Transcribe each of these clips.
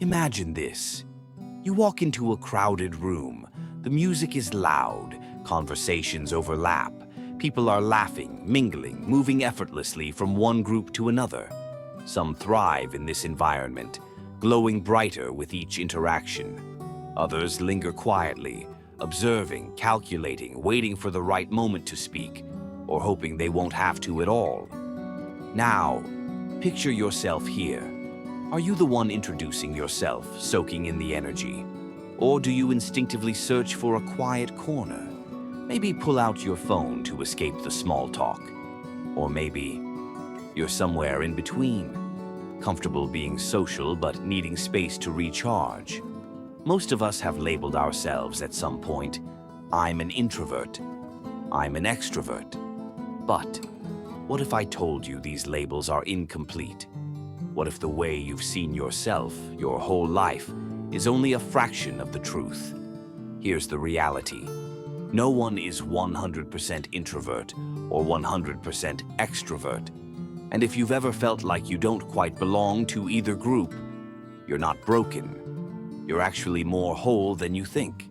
Imagine this. You walk into a crowded room. The music is loud, conversations overlap. People are laughing, mingling, moving effortlessly from one group to another. Some thrive in this environment, glowing brighter with each interaction. Others linger quietly, observing, calculating, waiting for the right moment to speak, or hoping they won't have to at all. Now, picture yourself here. Are you the one introducing yourself, soaking in the energy? Or do you instinctively search for a quiet corner? Maybe pull out your phone to escape the small talk. Or maybe you're somewhere in between, comfortable being social but needing space to recharge. Most of us have labeled ourselves at some point. I'm an introvert. I'm an extrovert. But what if I told you these labels are incomplete? What if the way you've seen yourself, your whole life, is only a fraction of the truth? Here's the reality. No one is 100% introvert or 100% extrovert. And if you've ever felt like you don't quite belong to either group, you're not broken. You're actually more whole than you think.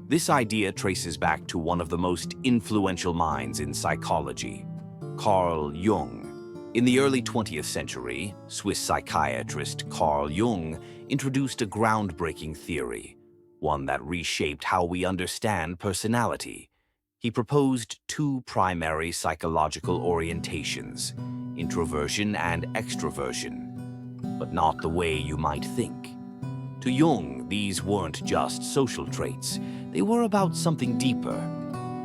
This idea traces back to one of the most influential minds in psychology, Carl Jung. In the early 20th century, Swiss psychiatrist Carl Jung introduced a groundbreaking theory, one that reshaped how we understand personality. He proposed two primary psychological orientations, introversion and extroversion, but not the way you might think. To Jung, these weren't just social traits. They were about something deeper.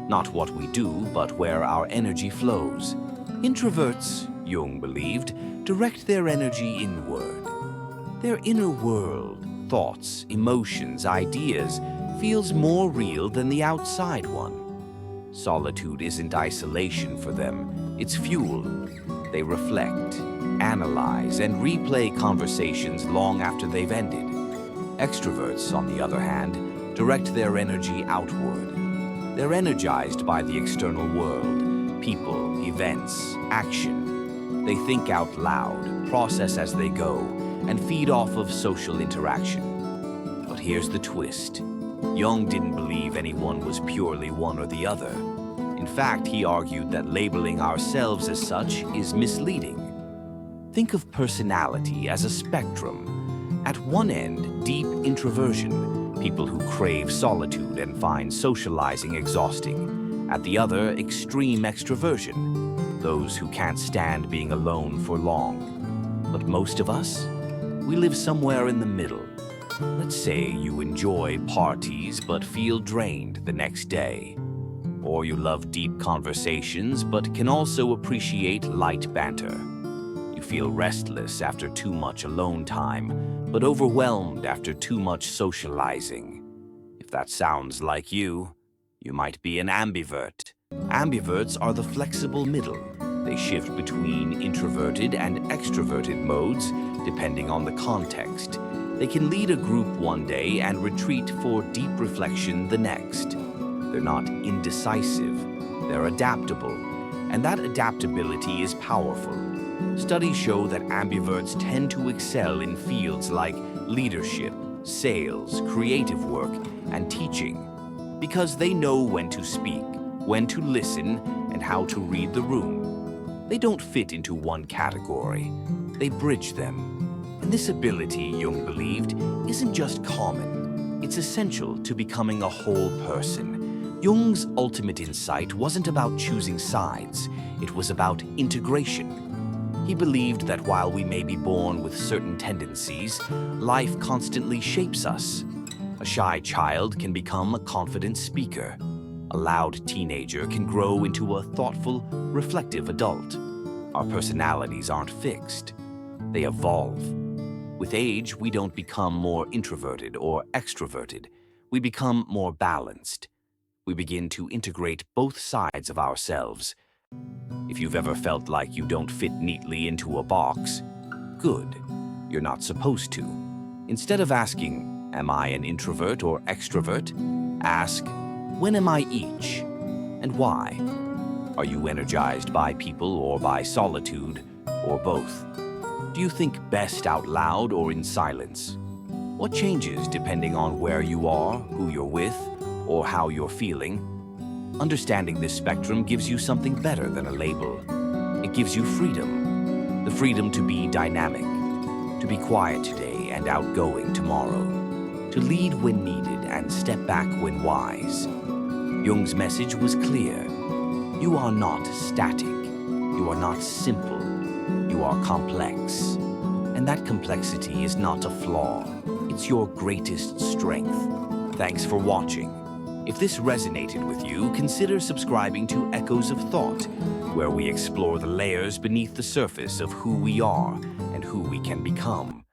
Not what we do, but where our energy flows. Introverts, Jung believed, direct their energy inward. Their inner world, thoughts, emotions, ideas, feels more real than the outside one. Solitude isn't isolation for them, it's fuel. They reflect, analyze, and replay conversations long after they've ended. Extroverts, on the other hand, direct their energy outward. They're energized by the external world, people, events, action. They think out loud, process as they go, and feed off of social interaction. But here's the twist. Jung didn't believe anyone was purely one or the other. In fact, he argued that labeling ourselves as such is misleading. Think of personality as a spectrum. At one end, deep introversion, people who crave solitude and find socializing exhausting. At the other, extreme extroversion, those who can't stand being alone for long. But most of us, we live somewhere in the middle. Let's say you enjoy parties but feel drained the next day. Or you love deep conversations but can also appreciate light banter. You feel restless after too much alone time, but overwhelmed after too much socializing. If that sounds like you might be an ambivert. Ambiverts are the flexible middle. They shift between introverted and extroverted modes depending on the context. They can lead a group one day and retreat for deep reflection the next. They're not indecisive, they're adaptable, and that adaptability is powerful. Studies show that ambiverts tend to excel in fields like leadership, sales, creative work, and teaching, because they know when to speak, when to listen, and how to read the room. They don't fit into one category. They bridge them. And this ability, Jung believed, isn't just common. It's essential to becoming a whole person. Jung's ultimate insight wasn't about choosing sides. It was about integration. He believed that while we may be born with certain tendencies, life constantly shapes us. A shy child can become a confident speaker. A loud teenager can grow into a thoughtful, reflective adult. Our personalities aren't fixed. They evolve. With age, we don't become more introverted or extroverted. We become more balanced. We begin to integrate both sides of ourselves. If you've ever felt like you don't fit neatly into a box, good. You're not supposed to. Instead of asking, am I an introvert or extrovert? Ask, when am I each? And why? Are you energized by people or by solitude, or both? Do you think best out loud or in silence? What changes depending on where you are, who you're with, or how you're feeling? Understanding this spectrum gives you something better than a label. It gives you freedom. The freedom to be dynamic, to be quiet today and outgoing tomorrow, to lead when needed and step back when wise. Jung's message was clear. You are not static. You are not simple. You are complex. And that complexity is not a flaw. It's your greatest strength. Thanks for watching. If this resonated with you, consider subscribing to Echoes of Thought, where we explore the layers beneath the surface of who we are and who we can become.